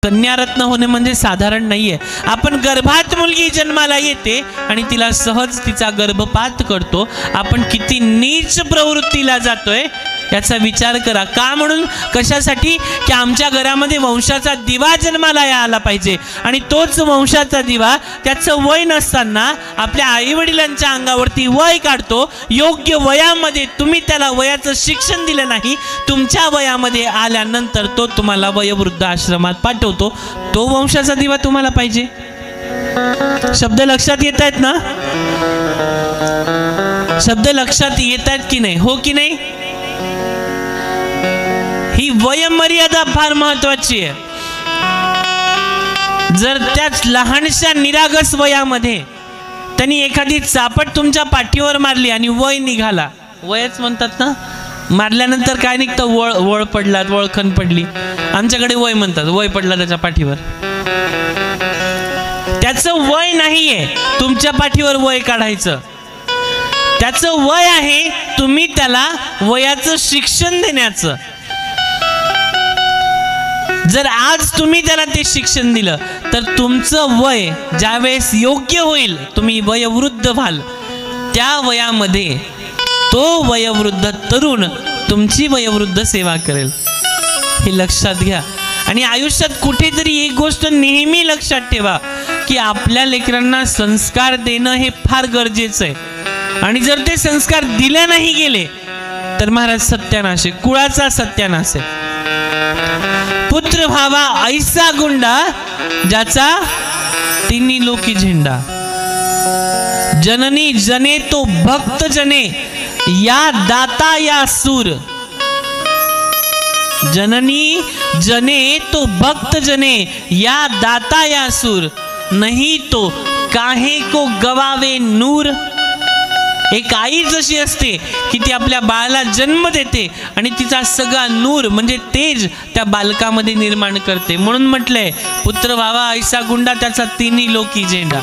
कन्यारत्न होणे म्हणजे साधारण नाहीये. आपण गर्भात मुलगी जन्माला येते आणि तिला सहज तिचा गर्भपात करतो. आपण किती नीच प्रवृत्तीला जातोय याचा विचार करा. का म्हणून? कशासाठी? की आमच्या घरामध्ये वंशाचा दिवा जन्माला आला पाहिजे. आणि तोच वंशाचा दिवा त्याचं वय नसताना आपल्या आईवडिलांच्या अंगावरती वय काढतो. योग्य वयामध्ये तुम्ही त्याला वयाचं शिक्षण दिलं नाही, तुमच्या वयामध्ये आल्यानंतर तो तुम्हाला वयोवृद्ध आश्रमात पाठवतो. तो वंशाचा दिवा तुम्हाला पाहिजे. शब्द लक्षात येत आहेत ना? शब्द लक्षात येत आहेत की नाही? हो की नाही? ही वयमर्यादा फार महत्वाची आहे. जर त्याच लहानशा निरागस वयामध्ये त्यांनी एखादी चापट तुमच्या पाठीवर मारली आणि वय निघाला, वयच म्हणतात ना, मारल्यानंतर काय निघतं? वळ पडलात, वळखण पडली. आमच्याकडे वय म्हणतात, वय पडला त्याच्या पाठीवर. त्याचं वय नाहीये तुमच्या पाठीवर वय काढायचं. त्याचं वय आहे तुम्ही त्याला वयाचं शिक्षण देण्याचं. जर आज तुम्ही त्याला ते शिक्षण दिलं तर तुमचं वय ज्यावेळेस योग्य होईल, तुम्ही वयोवृद्ध व्हाल, त्या वयामध्ये तो वयोवृद्ध तरुण तुमची वयोवृद्ध सेवा करेल. हे लक्षात घ्या. आणि आयुष्यात कुठेतरी एक गोष्ट नेहमी लक्षात ठेवा की आपल्या लेकरांना संस्कार देणं हे फार गरजेचं आहे. आणि जर ते संस्कार दिले नाही गेले तर महाराज सत्यानाश आहे, कुळाचा सत्यानाश आहे. पुत्र व्हावा ऐसा गुंडा ज्याचा तिन्ही लोकी झेंडा. जननी जने तो भक्त जने या दाता या सूर. जननी जने तो भक्त जने या दाता या सूर, नहीं तो काहे को गवावे नूर. एक आई जशी असते की ती आपल्या बाळाला जन्म देते आणि तिचा सगळा नूर म्हणजे तेज त्या बालकामध्ये निर्माण करते. म्हणून म्हटलंय पुत्र व्हावा ऐसा गुंडा त्याचा तिन्ही लोकी झेंडा.